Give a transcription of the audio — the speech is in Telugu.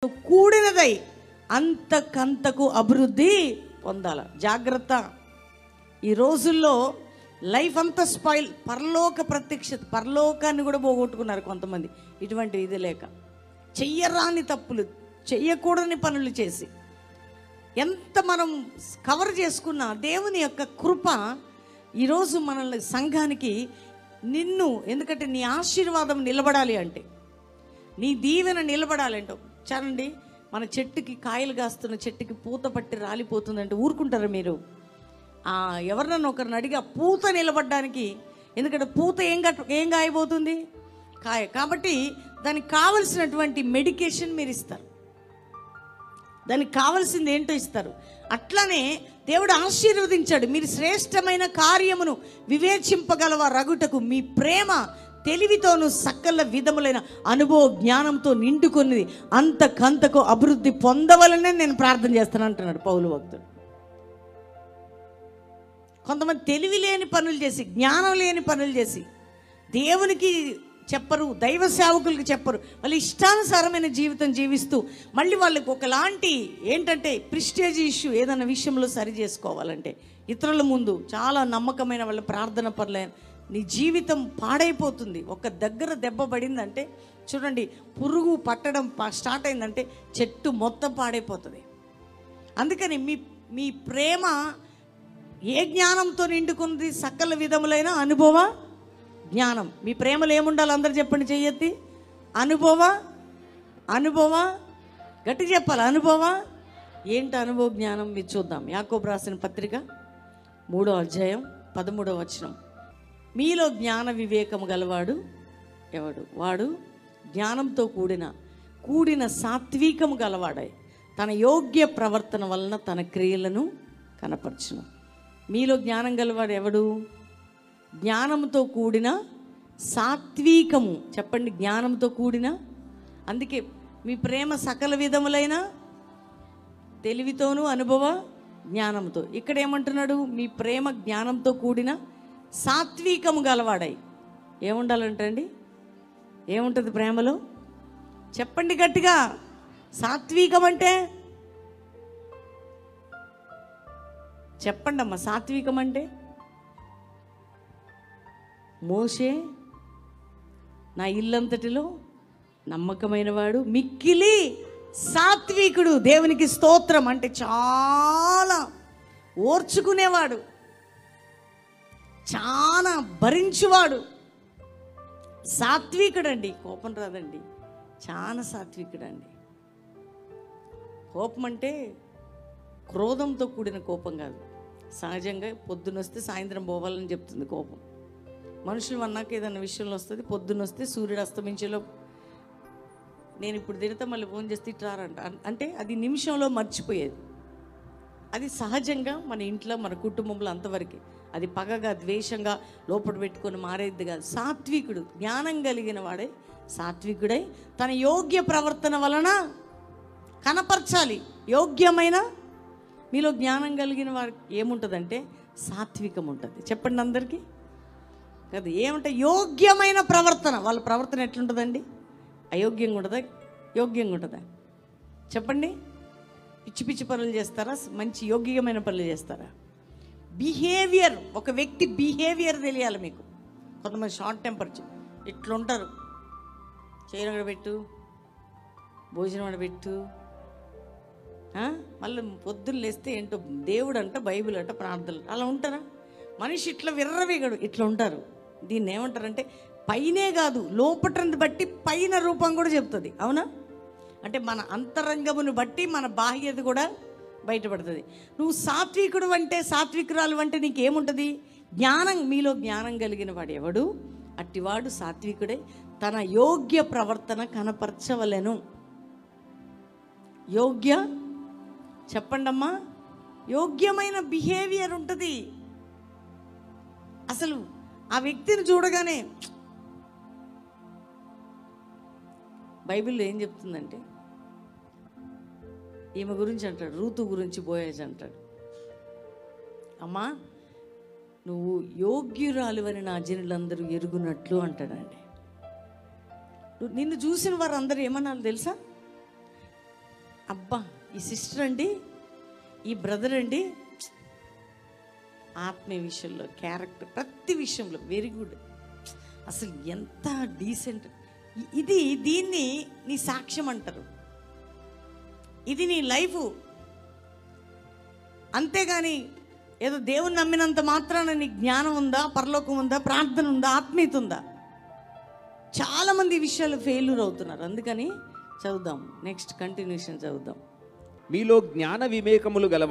కూడినదై అంతకంతకు అభివృద్ధి పొందాల. జాగ్రత్త. ఈ రోజుల్లో లైఫ్ అంతా స్పాయిల్. పరలోక ప్రత్యక్షత, పరలోకాన్ని కూడా పోగొట్టుకున్నారు కొంతమంది. ఇటువంటి ఇది లేక చెయ్యరాని తప్పులు, చెయ్యకూడని పనులు చేసి ఎంత మనం కవర్ చేసుకున్నా దేవుని యొక్క కృప ఈరోజు మనల్ని సంఘానికి ఎందుకంటే నీ ఆశీర్వాదం నిలబడాలి అంటే, నీ దీవెన నిలబడాలంటే చాలండి. మన చెట్టుకి కాయలు కాస్తున్న చెట్టుకి పూత పట్టి రాలిపోతుందంటే ఊరుకుంటారా మీరు? ఎవరినన్నా ఒకరిని అడిగి పూత నిలబడడానికి, ఎందుకంటే పూత ఏం కాయబోతుంది? కాయ. కాబట్టి దానికి కావలసినటువంటి మెడికేషన్ మీరు ఇస్తారు, దానికి కావలసింది ఏంటో ఇస్తారు. అట్లనే దేవుడు ఆశీర్వదించాడు. మీరు శ్రేష్టమైన కార్యమును వివేచింపగలవా రగుటకు మీ ప్రేమ తెలివితోనూ సకల విధములైన అనుభవ జ్ఞానంతో నిండుకొన్నది అంతకంతకు అభివృద్ధి పొందవలనే నేను ప్రార్థన చేస్తాను అంటున్నాడు పౌలు భక్తుడు. కొంతమంది తెలివి లేని పనులు చేసి, జ్ఞానం లేని పనులు చేసి దేవునికి చెప్పరు, దైవ సేవకులకి చెప్పరు, వాళ్ళు ఇష్టానుసారమైన జీవితం జీవిస్తూ మళ్ళీ వాళ్ళకి ఒకలాంటి ఏంటంటే ప్రిస్టేజ్ ఇష్యూ. ఏదైనా విషయంలో సరి చేసుకోవాలంటే ఇతరుల ముందు చాలా నమ్మకమైన వాళ్ళ ప్రార్థన పర్లేదు, నీ జీవితం పాడైపోతుంది. ఒక దగ్గర దెబ్బ పడిందంటే చూడండి, పురుగు పట్టడం స్టార్ట్ అయిందంటే చెట్టు మొత్తం పాడైపోతుంది. అందుకని మీ ప్రేమ ఏ జ్ఞానంతో నిండుకుంది? సకల విధములైన అనుభవ జ్ఞానం. మీ ప్రేమలో ఏముండాలి? అందరు చెప్పండి, చెయ్యెత్తి. అనుభవ గట్టి చెప్పాలి. అనుభవ ఏంటి? అనుభవ జ్ఞానం మీరు చూద్దాం. యాకోబు రాసిన పత్రిక 3వ అధ్యాయం 13వ వచనం. మీలో జ్ఞాన వివేకము గలవాడు ఎవడు? వాడు జ్ఞానంతో కూడిన సాత్వికము గలవాడై తన యోగ్య ప్రవర్తన వలన తన క్రియలను కనపరచును. మీలో జ్ఞానం గలవాడు ఎవడు? జ్ఞానంతో కూడిన సాత్వికము. చెప్పండి, జ్ఞానంతో కూడిన. అందుకే మీ ప్రేమ సకల విధములైన తెలివితోనూ అనుభవ జ్ఞానంతో. ఇక్కడ ఏమంటున్నాడు? మీ ప్రేమ జ్ఞానంతో కూడిన సాత్వికము గలవాడై. ఏముండాలంటండి? ఏముంటుంది ప్రేమలో? చెప్పండి గట్టిగా. సాత్వికం అంటే చెప్పండి అమ్మా. సాత్వికం అంటే మోషే నా ఇల్లంతటిలో నమ్మకమైన వాడు, మిక్కిలి సాత్వికుడు. దేవునికి స్తోత్రం. అంటే చాలా ఓర్చుకునేవాడు, చాలా భరించువాడు, సాత్వికుడండి. కోపం రాదండి, చాలా సాత్వికుడండి. కోపం అంటే క్రోధంతో కూడిన కోపం కాదు. సహజంగా పొద్దునొస్తే సాయంత్రం పోవాలని చెప్తుంది కోపం. మనుషులు అన్నాక ఏదైనా విషయంలో వస్తుంది. పొద్దునొస్తే సూర్యుడు అస్తమించేలో నేను ఇప్పుడు తిడతా మళ్ళీ ఫోన్ చేస్తే ఇట్లారంట అంటే అది నిమిషంలో మర్చిపోయేది. అది సహజంగా మన ఇంట్లో మన కుటుంబంలో అంతవరకే. అది పగగా ద్వేషంగా లోపల పెట్టుకొని మారేది కాదు. సాత్వికుడు, జ్ఞానం కలిగిన వాడే సాత్వికుడై తన యోగ్య ప్రవర్తన వలన కనపరచాలి. యోగ్యమైన మీలో జ్ఞానం కలిగిన వారికి ఏముంటుందంటే సాత్వికం ఉంటుంది. చెప్పండి అందరికీ కదా. ఏమంటే యోగ్యమైన ప్రవర్తన. వాళ్ళ ప్రవర్తన ఎట్లుంటుందండి? అయోగ్యంగా ఉంటుందా? యోగ్యంగా ఉంటుందా? చెప్పండి. పిచ్చి పిచ్చి పనులు చేస్తారా? మంచి యోగ్యమైన పనులు చేస్తారా? బిహేవియర్, ఒక వ్యక్తి బిహేవియర్ తెలియాలి మీకు. కొంతమంది షార్ట్ టెంపర్ ఇట్లుంటారు. చేయడం పెట్టు, భోజనం పెట్టు, మళ్ళీ పొద్దున్న లేస్తే ఏంటో దేవుడు అంట, బైబిల్ అంట, ప్రార్థనలు. అలా ఉంటారా? మనిషి ఇట్లా విర్రవేగడు, ఇట్లా ఉంటారు. దీన్ని ఏమంటారంటే పైనే కాదు లోపటని బట్టి పైన రూపం కూడా చెప్తుంది. అవునా? అంటే మన అంతరంగమును బట్టి మన బాహ్యత కూడా బయటపడుతుంది. నువ్వు సాత్వికుడు అంటే, సాత్వికురాలు అంటే నీకేముంటుంది? జ్ఞానం. మీలో జ్ఞానం కలిగిన వాడు ఎవడు? అట్టివాడు సాత్వికుడే తన యోగ్య ప్రవర్తన కనపరచవలెను. యోగ్య చెప్పండమ్మా. యోగ్యమైన బిహేవియర్ ఉంటుంది. అసలు ఆ వ్యక్తిని చూడగానే బైబిల్లో ఏం చెప్తుందంటే, ఈమె గురించి అంటాడు, రూతు గురించి బోయజ్ అంటాడు, అమ్మా నువ్వు యోగ్యురాలువని నా జనులందరూ ఎరుగునట్లు అంటాడండి. నిన్ను చూసిన వారు అందరూ ఏమన్నారు తెలుసా? అబ్బా ఈ సిస్టర్ అండి, ఈ బ్రదర్ అండి, ఆత్మీయ విషయంలో, క్యారెక్టర్, ప్రతి విషయంలో వెరీ గుడ్, అసలు ఎంత డీసెంట్. దీన్ని నీ సాక్ష్యం అంటారు, ఇది నీ లైఫ్. అంతేగాని ఏదో దేవుని నమ్మినంత మాత్రాన నీ జ్ఞానం ఉందా, పరలోకం ఉందా, ప్రార్థన ఉందా, ఆత్మీయత ఉందా? చాలామంది ఈ విషయాలు ఫెయిల్యూర్ అవుతున్నారు. అందుకని చదువుదాం, నెక్స్ట్ కంటిన్యూషన్ చదువుదాం. మీలో జ్ఞాన వివేకములు గలవారు